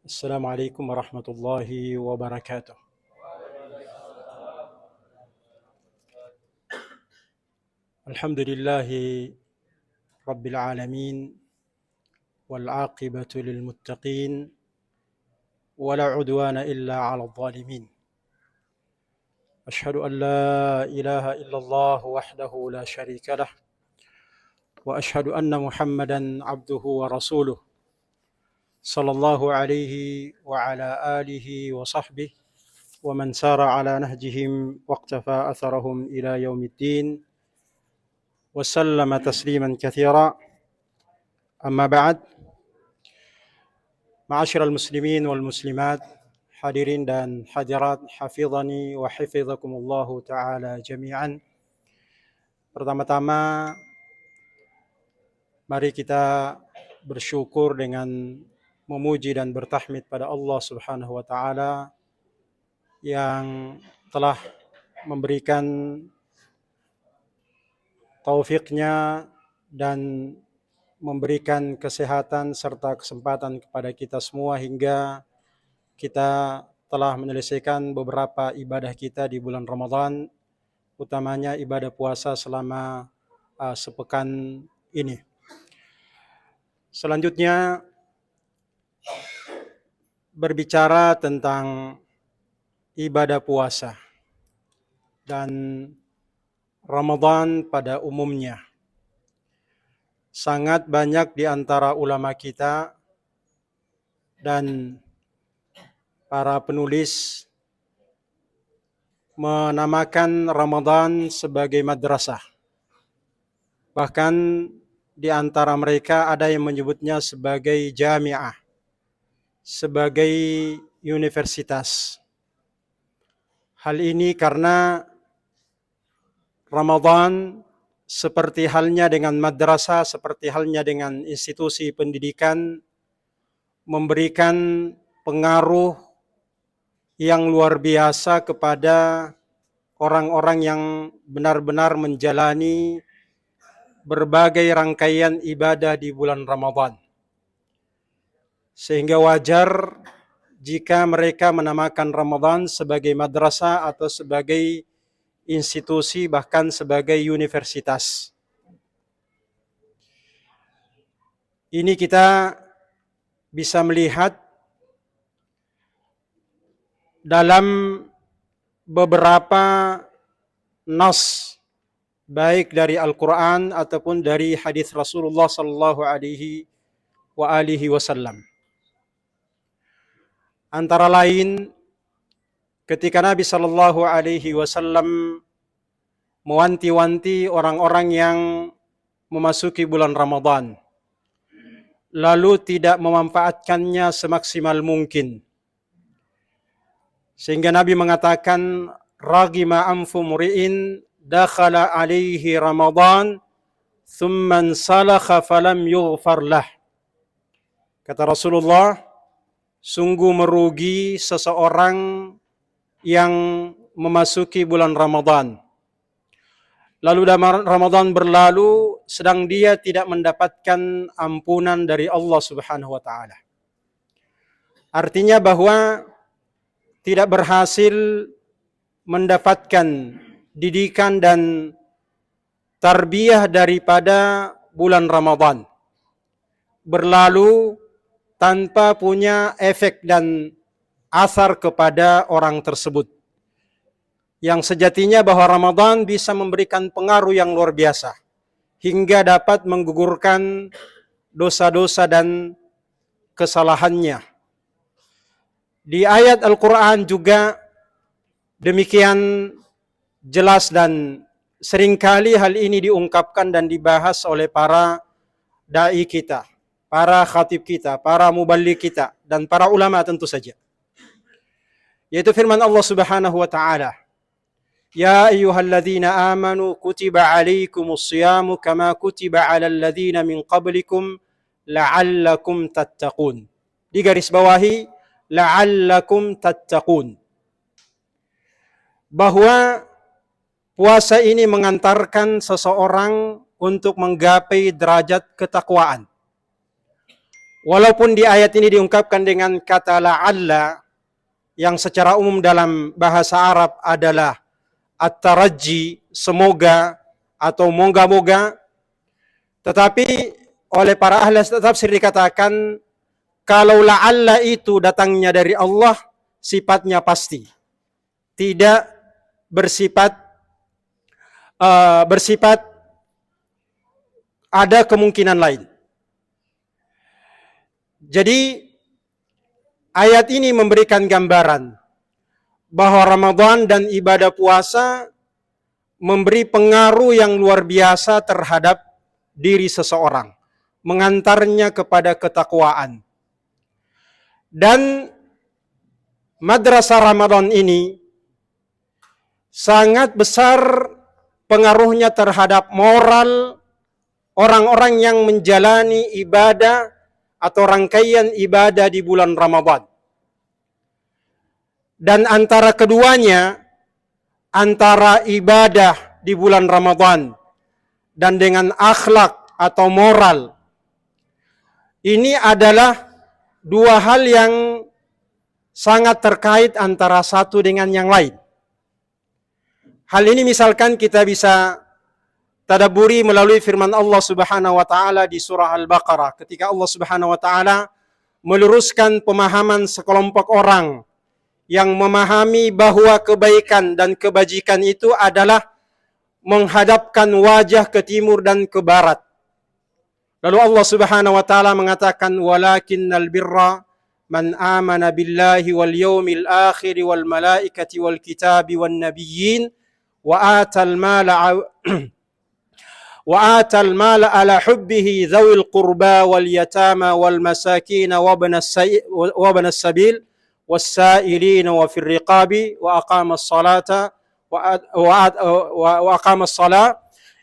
السلام عليكم ورحمة الله وبركاته. الحمد لله رب العالمين والعاقبة للمتقين ولا عدوان إلا على الظالمين. أشهد أن لا إله إلا الله وحده لا شريك له وأشهد أن محمدا عبده ورسوله صلى الله عليه وعلى آله وصحبه ومن سار على نهجهم واقتفى أثرهم إلى يوم الدين وسلم تسليما كثيرا. أما بعد, Ma'asyiral muslimin wal muslimat, hadirin dan hadirat, hafizani wa hafizakumullahu ta'ala jami'an. Pertama-tama, mari kita bersyukur dengan memuji dan bertahmid pada Allah Subhanahu wa ta'ala yang telah memberikan taufiknya dan memberikan kesehatan serta kesempatan kepada kita semua hingga kita telah menyelesaikan beberapa ibadah kita di bulan Ramadan, utamanya ibadah puasa selama sepekan ini. Selanjutnya berbicara tentang ibadah puasa dan Ramadan pada umumnya. Sangat banyak di antara ulama kita dan para penulis menamakan Ramadan sebagai madrasah. Bahkan di antara mereka ada yang menyebutnya sebagai jami'ah, sebagai universitas. Hal ini karena Ramadan seperti halnya dengan madrasah, seperti halnya dengan institusi pendidikan, memberikan pengaruh yang luar biasa kepada orang-orang yang benar-benar menjalani berbagai rangkaian ibadah di bulan Ramadan. Sehingga wajar jika mereka menamakan Ramadan sebagai madrasah atau sebagai institusi, bahkan sebagai universitas. Ini kita bisa melihat dalam beberapa nas, baik dari Al-Quran ataupun dari hadis Rasulullah sallallahu alaihi wasallam. Antara lain, ketika Nabi sallallahu alaihi wasallam mewanti-wanti orang-orang yang memasuki bulan Ramadan, lalu tidak memanfaatkannya semaksimal mungkin, sehingga Nabi mengatakan, ragima anfu muri'in dakhala alaihi Ramadan thumma salakha falam yughfar lah. Kata Rasulullah, sungguh merugi seseorang yang memasuki bulan Ramadan, lalu Ramadan berlalu sedang dia tidak mendapatkan ampunan dari Allah Subhanahu wa taala. Artinya bahwa tidak berhasil mendapatkan didikan dan tarbiyah daripada bulan Ramadan, berlalu tanpa punya efek dan asar kepada orang tersebut. Yang sejatinya bahwa Ramadan bisa memberikan pengaruh yang luar biasa hingga dapat menggugurkan dosa-dosa dan kesalahannya. Di ayat Al-Quran juga demikian jelas dan seringkali hal ini diungkapkan dan dibahas oleh para da'i kita, para khatib kita, para muballigh kita, dan para ulama tentu saja. Yaitu firman Allah Subhanahu wa ta'ala, Ya ayyuhalladzina amanu kutiba alaikumus siyamu kama kutiba alal ladzina min qablikum la'allakum tattaqun. Digaris bawahi, la'allakum tattaqun. Bahwa puasa ini mengantarkan seseorang untuk menggapai derajat ketakwaan. Walaupun di ayat ini diungkapkan dengan kata la'alla yang secara umum dalam bahasa Arab adalah at-taraji, semoga atau moga-moga, tetapi oleh para ahli tafsir dikatakan kalau la'alla itu datangnya dari Allah, sifatnya pasti, tidak bersifat ada kemungkinan lain. Jadi ayat ini memberikan gambaran bahwa Ramadan dan ibadah puasa memberi pengaruh yang luar biasa terhadap diri seseorang, mengantarnya kepada ketakwaan. Dan madrasah Ramadan ini sangat besar pengaruhnya terhadap moral orang-orang yang menjalani ibadah atau rangkaian ibadah di bulan Ramadan. Dan antara keduanya, antara ibadah di bulan Ramadan dan dengan akhlak atau moral, ini adalah dua hal yang sangat terkait antara satu dengan yang lain. Hal ini misalkan kita bisa tadabburi melalui firman Allah Subhanahu wa taala di surah Al-Baqarah ketika Allah Subhanahu wa taala meluruskan pemahaman sekelompok orang yang memahami bahwa kebaikan dan kebajikan itu adalah menghadapkan wajah ke timur dan ke barat. Lalu Allah Subhanahu wa taala mengatakan walakinnal birra man amana billahi wal yawmil akhir wal malaikati wal kitabi wan nabiyyin wa atal mala وآتى المال على حبه ذوي القربى واليتامى والمساكين وابن السبيل والسائلين وفي الرقاب وأقام الصلاة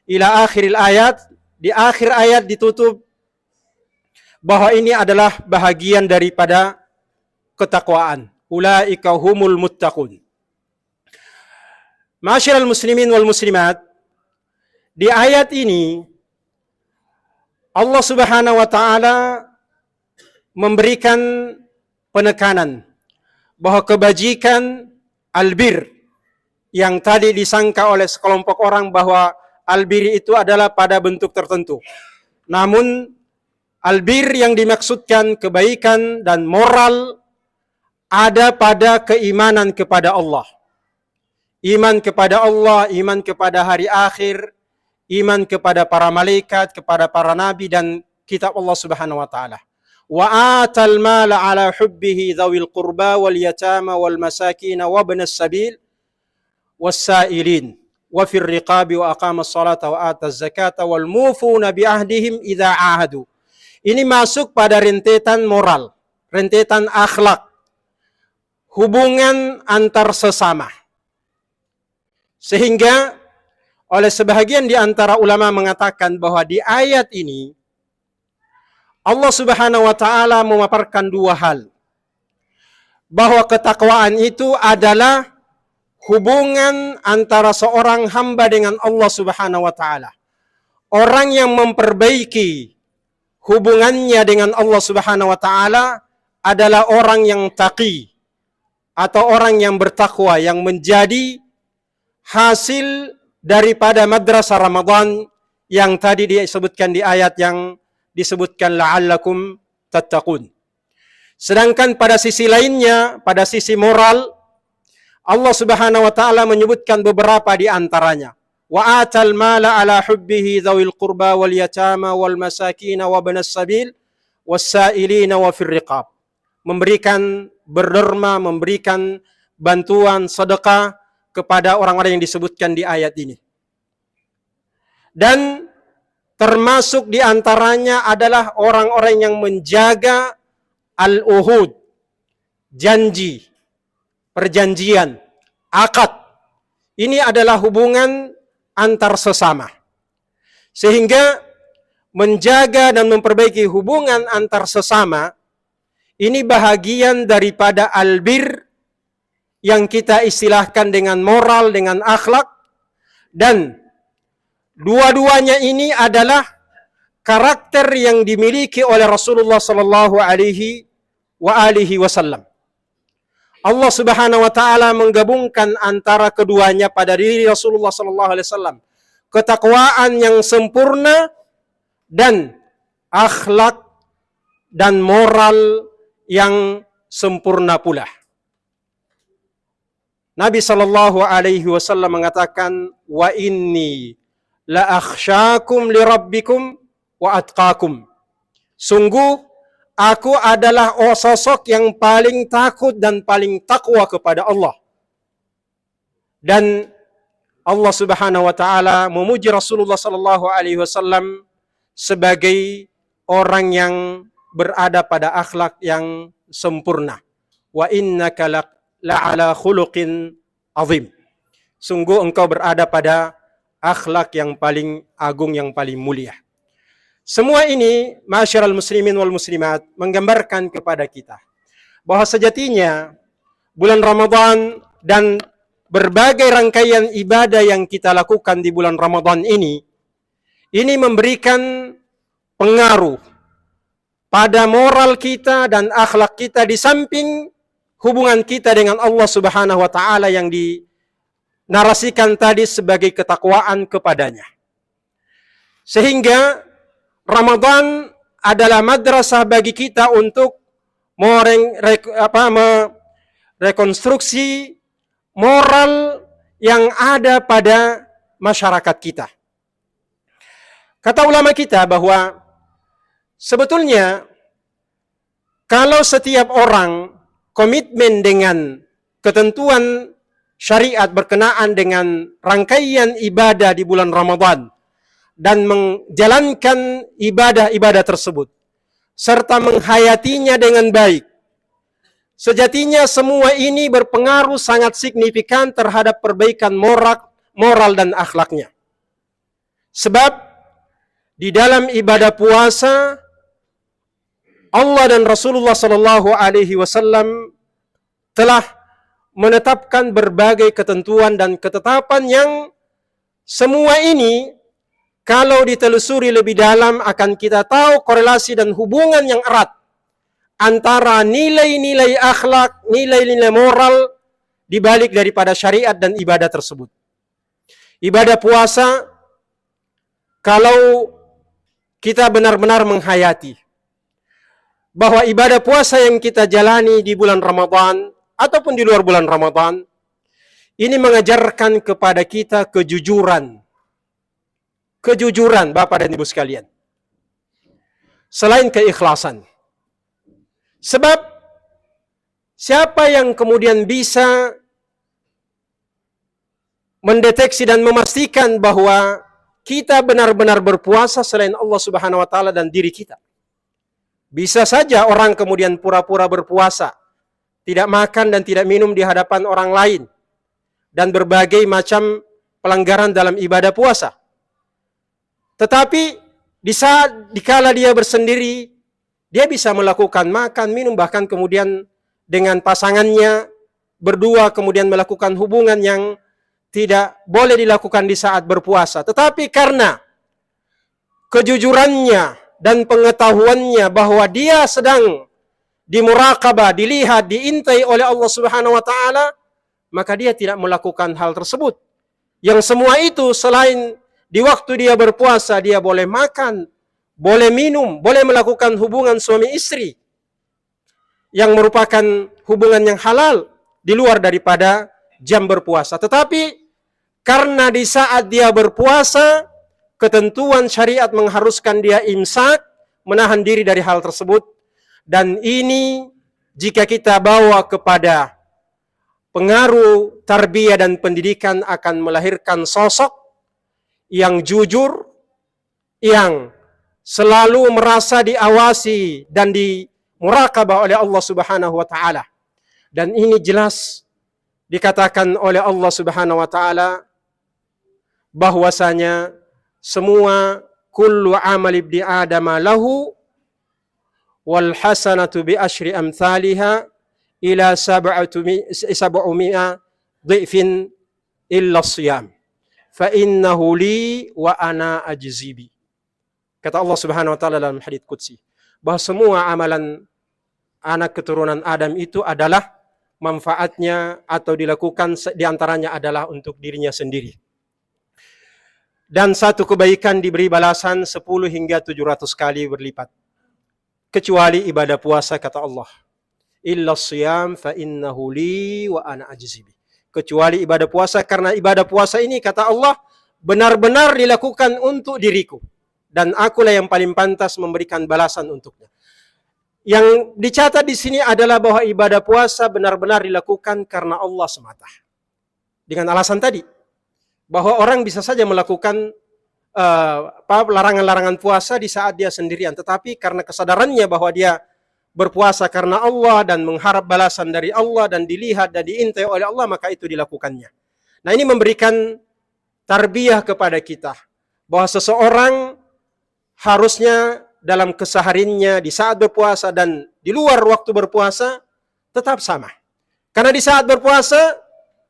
إلى آخر الآيات. Di akhir ayat ditutup bahwa ini adalah bahagian daripada ketakwaan. Ulaika humul muttaqun. Ma'asyiral muslimin wal muslimat, di ayat ini Allah Subhanahu wa taala memberikan penekanan bahwa kebajikan albir yang tadi disangka oleh sekelompok orang bahwa albir itu adalah pada bentuk tertentu. Namun albir yang dimaksudkan kebaikan dan moral ada pada keimanan kepada Allah. Iman kepada Allah, iman kepada hari akhir, iman kepada para malaikat, kepada para nabi dan kitab Allah Subhanahu wa taala. Wa atal mala ala hubbihi dzawil qurba wal yatama wal masakin wa ibnas sabil was-sa'ilin wa fir riqabi wa aqamas salata wa ataz zakata wal mufuna bi ahdihim idza ahadu. Ini masuk pada rentetan moral, rentetan akhlak, hubungan antar sesama. Sehingga oleh sebahagian di antara ulama mengatakan bahwa di ayat ini Allah Subhanahu wa taala memaparkan dua hal. Bahwa ketakwaan itu adalah hubungan antara seorang hamba dengan Allah Subhanahu wa taala. Orang yang memperbaiki hubungannya dengan Allah Subhanahu wa taala adalah orang yang taqi atau orang yang bertakwa yang menjadi hasil daripada madrasah Ramadan yang tadi disebutkan di ayat yang disebutkan la'allakum tattaqun. Sedangkan pada sisi lainnya, pada sisi moral, Allah Subhanahu wa taala menyebutkan beberapa di antaranya. Wa atal mala ala hubbihi dzawil qurba wal yatama wal masakin wa ibnas sabil was-sa'ilin wa fir riqab. Memberikan berderma, memberikan bantuan sedekah kepada orang-orang yang disebutkan di ayat ini. Dan termasuk di antaranya adalah orang-orang yang menjaga al-uhud, janji, perjanjian, akad. Ini adalah hubungan antar sesama. Sehingga menjaga dan memperbaiki hubungan antar sesama ini bahagian daripada albir yang kita istilahkan dengan moral, dengan akhlak, dan dua-duanya ini adalah karakter yang dimiliki oleh Rasulullah sallallahu alaihi wasallam. Allah Subhanahu wa taala menggabungkan antara keduanya pada diri Rasulullah sallallahu alaihi wasallam. Ketakwaan yang sempurna dan akhlak dan moral yang sempurna pula. Nabi sallallahu alaihi wasallam mengatakan, "Wa inni la akhsyakum li rabbikum wa atqakum." Sungguh aku adalah sosok yang paling takut dan paling takwa kepada Allah. Dan Allah Subhanahu wa taala memuji Rasulullah sallallahu alaihi wasallam sebagai orang yang berada pada akhlak yang sempurna. Wa innaka la'ala khuluqin azim. Sungguh engkau berada pada akhlak yang paling agung, yang paling mulia. Semua ini, ma'asyiral muslimin wal muslimat, menggambarkan kepada kita bahwa sejatinya bulan Ramadan dan berbagai rangkaian ibadah yang kita lakukan di bulan Ramadan ini memberikan pengaruh pada moral kita dan akhlak kita, di samping hubungan kita dengan Allah Subhanahu wa taala yang dinarasikan tadi sebagai ketakwaan kepadanya. Sehingga Ramadan adalah madrasah bagi kita untuk merekonstruksi moral yang ada pada masyarakat kita. Kata ulama kita bahwa sebetulnya kalau setiap orang komitmen dengan ketentuan syariat berkenaan dengan rangkaian ibadah di bulan Ramadan dan menjalankan ibadah-ibadah tersebut serta menghayatinya dengan baik, sejatinya semua ini berpengaruh sangat signifikan terhadap perbaikan moral dan akhlaknya. Sebab di dalam ibadah puasa Allah dan Rasulullah sallallahu alaihi wasallam telah menetapkan berbagai ketentuan dan ketetapan yang semua ini kalau ditelusuri lebih dalam akan kita tahu korelasi dan hubungan yang erat antara nilai-nilai akhlak, nilai-nilai moral di balik daripada syariat dan ibadah tersebut. Ibadah puasa, kalau kita benar-benar menghayati bahwa ibadah puasa yang kita jalani di bulan Ramadan ataupun di luar bulan Ramadan ini mengajarkan kepada kita kejujuran Bapak dan Ibu sekalian, selain keikhlasan. Sebab siapa yang kemudian bisa mendeteksi dan memastikan bahwa kita benar-benar berpuasa selain Allah Subhanahu wa taala dan diri kita? Bisa saja orang kemudian pura-pura berpuasa, tidak makan dan tidak minum di hadapan orang lain, dan berbagai macam pelanggaran dalam ibadah puasa. Tetapi dikala dia bersendiri, dia bisa melakukan makan, minum, bahkan kemudian dengan pasangannya berdua kemudian melakukan hubungan yang tidak boleh dilakukan di saat berpuasa. Tetapi karena kejujurannya dan pengetahuannya bahwa dia sedang dimuraqabah, dilihat, diintai oleh Allah Subhanahu wa taala, maka dia tidak melakukan hal tersebut. Yang semua itu selain di waktu dia berpuasa, dia boleh makan, boleh minum, boleh melakukan hubungan suami istri yang merupakan hubungan yang halal di luar daripada jam berpuasa. Tetapi karena di saat dia berpuasa, ketentuan syariat mengharuskan dia imsak, menahan diri dari hal tersebut. Dan ini jika kita bawa kepada pengaruh tarbiyah dan pendidikan akan melahirkan sosok yang jujur, yang selalu merasa diawasi dan dimuraqabah oleh Allah Subhanahu wa taala. Dan ini jelas dikatakan oleh Allah Subhanahu wa taala bahwasanya semua kullu amal ibni adama lahu wal hasanatu bi asyri amsalha ila sab'umi'a dhifin illa siyam fa innahu li wa ana ajzibi. Kata Allah Subhanahu wa taala dalam hadits qudsi, bahwa semua amalan anak keturunan Adam itu adalah manfaatnya atau dilakukan diantaranya adalah untuk dirinya sendiri. Dan satu kebaikan diberi balasan 10 hingga 700 kali berlipat. Kecuali ibadah puasa, kata Allah. Illa siyam fa innahu li wa ana ajzibi. Kecuali ibadah puasa, karena ibadah puasa ini, kata Allah, benar-benar dilakukan untuk diriku. Dan akulah yang paling pantas memberikan balasan untuknya. Yang dicatat di sini adalah bahwa ibadah puasa benar-benar dilakukan karena Allah semata. Dengan alasan tadi, bahwa orang bisa saja melakukan larangan-larangan puasa di saat dia sendirian, tetapi karena kesadarannya bahwa dia berpuasa karena Allah dan mengharap balasan dari Allah dan dilihat dan diintai oleh Allah, maka itu dilakukannya. Nah, ini memberikan tarbiyah kepada kita bahwa seseorang harusnya dalam kesehariannya di saat berpuasa dan di luar waktu berpuasa tetap sama. Karena di saat berpuasa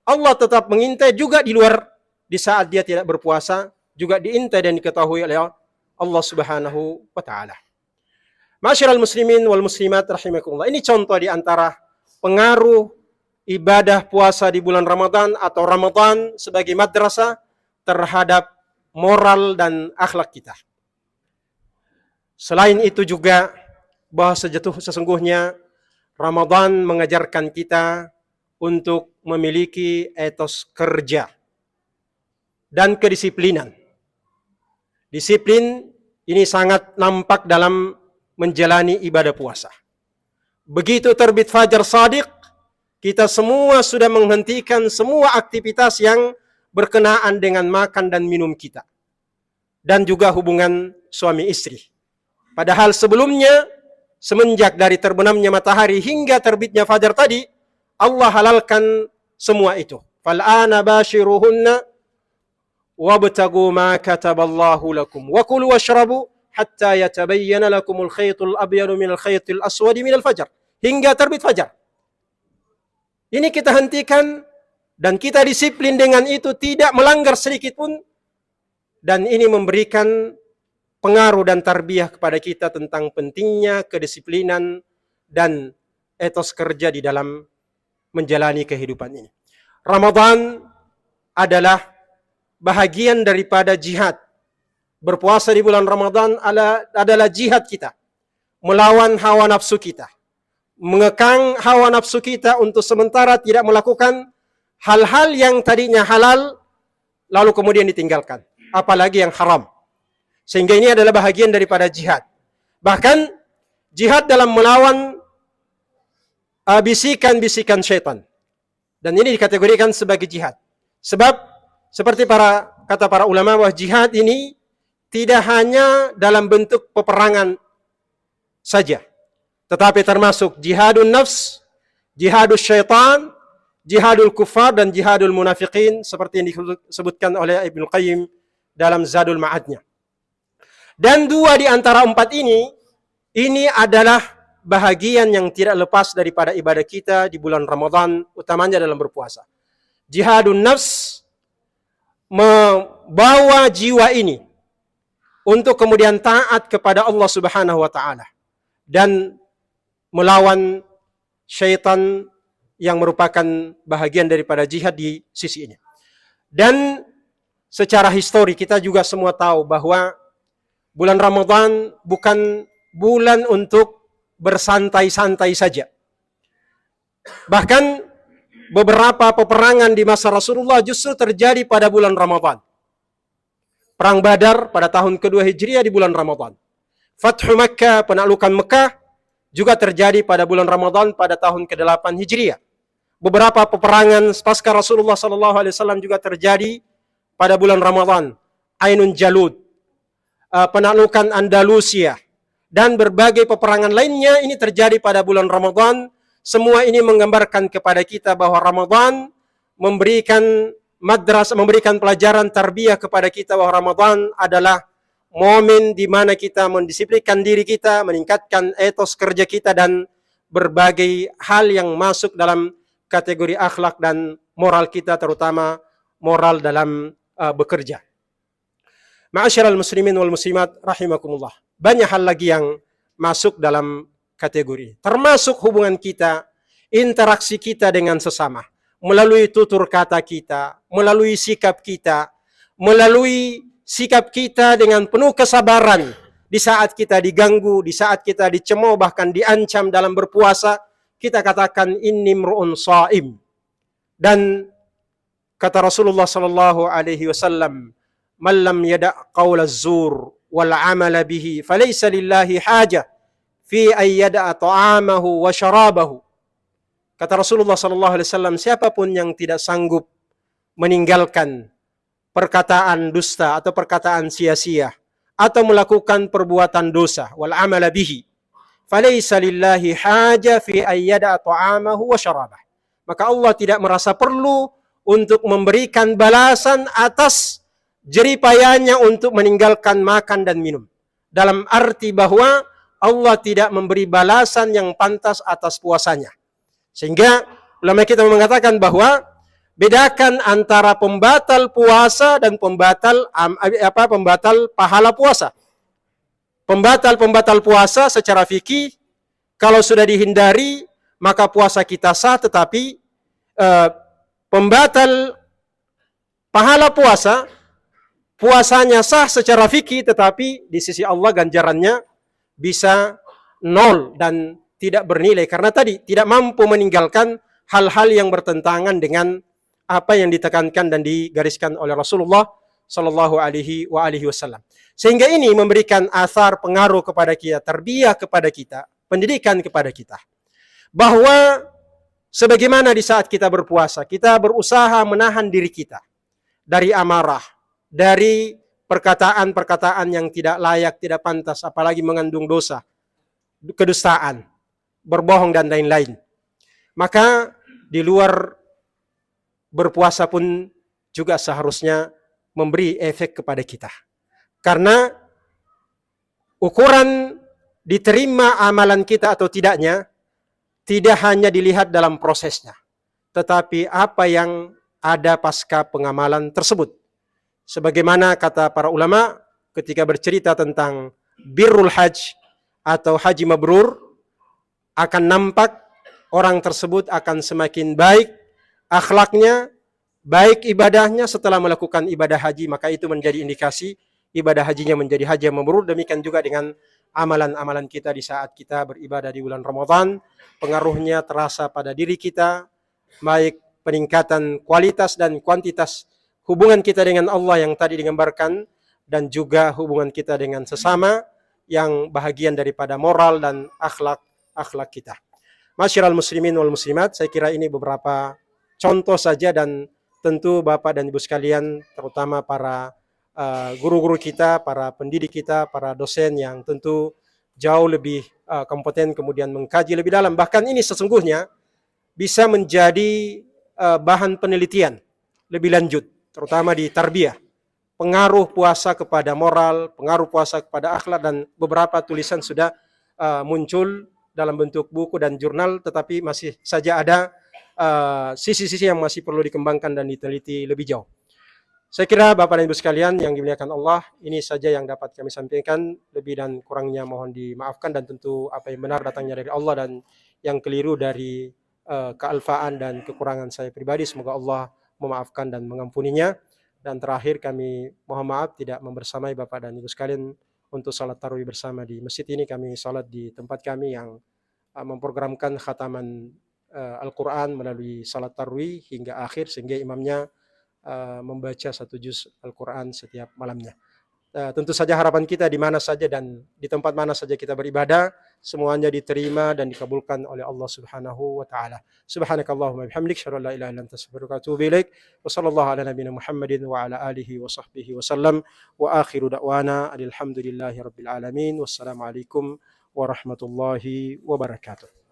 Allah tetap mengintai, juga di luar, di saat dia tidak berpuasa juga diintai dan diketahui oleh Allah Subhanahu wa taala. Ma'asyiral muslimin wal muslimat rahimakumullah. Ini contoh di antara pengaruh ibadah puasa di bulan Ramadan atau Ramadan sebagai madrasah terhadap moral dan akhlak kita. Selain itu juga bahwa sesungguhnya Ramadan mengajarkan kita untuk memiliki etos kerja dan kedisiplinan. Disiplin ini sangat nampak dalam menjalani ibadah puasa. Begitu terbit fajar shadiq, kita semua sudah menghentikan semua aktivitas yang berkenaan dengan makan dan minum kita. Dan juga hubungan suami istri. Padahal sebelumnya, semenjak dari terbenamnya matahari hingga terbitnya fajar tadi, Allah halalkan semua itu. Fal'ana bashiruhunna wabtagu ma kataballahu lakum wa kulu washrabu hatta yatabayyana lakumul khaytul abyadu minal khaytil aswadi minal fajar. Hingga terbit fajar. Ini kita hentikan dan kita disiplin dengan itu, tidak melanggar sedikit pun. Dan ini memberikan pengaruh dan tarbiyah kepada kita tentang pentingnya kedisiplinan dan etos kerja di dalam menjalani kehidupan ini. Ramadan adalah bahagian daripada jihad. Berpuasa di bulan Ramadan adalah jihad kita. Melawan hawa nafsu kita. Mengekang hawa nafsu kita untuk sementara tidak melakukan hal-hal yang tadinya halal, lalu kemudian ditinggalkan. Apalagi yang haram. Sehingga ini adalah bahagian daripada jihad. Bahkan jihad dalam melawan bisikan-bisikan syaitan. Dan ini dikategorikan sebagai jihad. Sebab seperti kata para ulama bahwa jihad ini tidak hanya dalam bentuk peperangan saja. Tetapi termasuk jihadun nafs, jihadul syaitan, jihadul kufar, dan jihadul munafiqin. Seperti yang disebutkan oleh Ibnu Qayyim dalam Zadul Ma'adnya. Dan dua di antara empat ini adalah bahagian yang tidak lepas daripada ibadah kita di bulan Ramadan, utamanya dalam berpuasa. Jihadun nafs, membawa jiwa ini untuk kemudian taat kepada Allah Subhanahu wa taala dan melawan syaitan yang merupakan bahagian daripada jihad di sisi ini. Dan secara histori kita juga semua tahu bahwa bulan Ramadan bukan bulan untuk bersantai-santai saja. Bahkan beberapa peperangan di masa Rasulullah justru terjadi pada bulan Ramadan. Perang Badar pada tahun kedua Hijriah di bulan Ramadan. Fathu Makkah, penaklukan Mekah, juga terjadi pada bulan Ramadan pada tahun ke-8 Hijriah. Beberapa peperangan pasca Rasulullah SAW juga terjadi pada bulan Ramadan. Ainun Jalud, penaklukan Andalusia, dan berbagai peperangan lainnya ini terjadi pada bulan Ramadan. Semua ini menggambarkan kepada kita bahwa Ramadan memberikan memberikan pelajaran tarbiyah kepada kita bahwa Ramadan adalah momen di mana kita mendisiplinkan diri kita, meningkatkan etos kerja kita, dan berbagai hal yang masuk dalam kategori akhlak dan moral kita, terutama moral dalam bekerja. Ma'asyiral muslimin wal muslimat rahimakumullah. Banyak hal lagi yang masuk dalam kategori. Termasuk hubungan kita, interaksi kita dengan sesama. Melalui tutur kata kita, melalui sikap kita, melalui sikap kita dengan penuh kesabaran di saat kita diganggu, di saat kita dicemooh, bahkan diancam dalam berpuasa, kita katakan inni mru'un shaim. Dan kata Rasulullah sallallahu alaihi wasallam, "Man lam yada' qaula az-zur wal 'amala bihi, falaysa lillahi haja fi ay yada'a ta'amahu wa syarabahu." Kata Rasulullah sallallahu alaihi wasallam, siapapun yang tidak sanggup meninggalkan perkataan dusta atau perkataan sia-sia atau melakukan perbuatan dosa, wal 'amala bihi, falaysa lillahi haja fi ay yada'a ta'amahu wa syarabahu. Maka Allah tidak merasa perlu untuk memberikan balasan atas jeripayanya untuk meninggalkan makan dan minum. Dalam arti bahwa Allah tidak memberi balasan yang pantas atas puasanya. Sehingga ulama kita mengatakan bahwa bedakan antara pembatal puasa dan pembatal pahala puasa. Pembatal puasa secara fikih kalau sudah dihindari maka puasa kita sah, tetapi pembatal pahala puasa, puasanya sah secara fikih, tetapi di sisi Allah ganjarannya bisa nol dan tidak bernilai. Karena tadi tidak mampu meninggalkan hal-hal yang bertentangan dengan apa yang ditekankan dan digariskan oleh Rasulullah Sallallahu Alaihi Wasallam. Sehingga ini memberikan asar pengaruh kepada kita, tarbiyah kepada kita, pendidikan kepada kita. Bahwa sebagaimana di saat kita berpuasa, kita berusaha menahan diri kita dari amarah, dari perkataan-perkataan yang tidak layak, tidak pantas, apalagi mengandung dosa, kedustaan, berbohong dan lain-lain. Maka di luar berpuasa pun juga seharusnya memberi efek kepada kita. Karena ukuran diterima amalan kita atau tidaknya tidak hanya dilihat dalam prosesnya, tetapi apa yang ada pasca pengamalan tersebut. Sebagaimana kata para ulama ketika bercerita tentang birrul hajj atau haji mabrur, akan nampak orang tersebut akan semakin baik akhlaknya, baik ibadahnya setelah melakukan ibadah haji, maka itu menjadi indikasi ibadah hajinya menjadi haji yang mabrur. Demikian juga dengan amalan-amalan kita di saat kita beribadah di bulan Ramadan, pengaruhnya terasa pada diri kita, baik peningkatan kualitas dan kuantitas hubungan kita dengan Allah yang tadi digambarkan, dan juga hubungan kita dengan sesama yang bahagian daripada moral dan akhlak kita. Masyiral muslimin wal muslimat, saya kira ini beberapa contoh saja, dan tentu Bapak dan Ibu sekalian, terutama para guru-guru kita, para pendidik kita, para dosen yang tentu jauh lebih kompeten kemudian mengkaji lebih dalam. Bahkan ini sesungguhnya bisa menjadi bahan penelitian lebih lanjut, terutama di tarbiyah. Pengaruh puasa kepada moral, pengaruh puasa kepada akhlak, dan beberapa tulisan sudah muncul dalam bentuk buku dan jurnal, tetapi masih saja ada sisi-sisi yang masih perlu dikembangkan dan diteliti lebih jauh. Saya kira Bapak dan Ibu sekalian yang dimuliakan Allah, ini saja yang dapat kami sampaikan. Lebih dan kurangnya mohon dimaafkan, dan tentu apa yang benar datangnya dari Allah, dan yang keliru dari kealfaan dan kekurangan saya pribadi, semoga Allah memaafkan dan mengampuninya. Dan terakhir kami mohon maaf tidak membersamai Bapak dan Ibu sekalian untuk salat tarawih bersama di masjid ini. Kami salat di tempat kami yang memprogramkan khataman Al-Quran melalui salat tarawih hingga akhir, sehingga imamnya membaca 1 juz Al-Quran setiap malamnya. Tentu saja harapan kita di mana saja dan di tempat mana saja kita beribadah, semuanya diterima dan dikabulkan oleh Allah Subhanahu wa taala. Subhanakallahumma bihamdik, asyhadu an la ilaha illa anta, astaghfiruka wa atubu ilaik. Wa sallallahu ala nabiyyina Muhammadin wa ala alihi wa sahbihi wa sallam. Wa akhiru da'wana alhamdulillahi rabbil alamin. Wassalamu alaikum warahmatullahi wabarakatuh.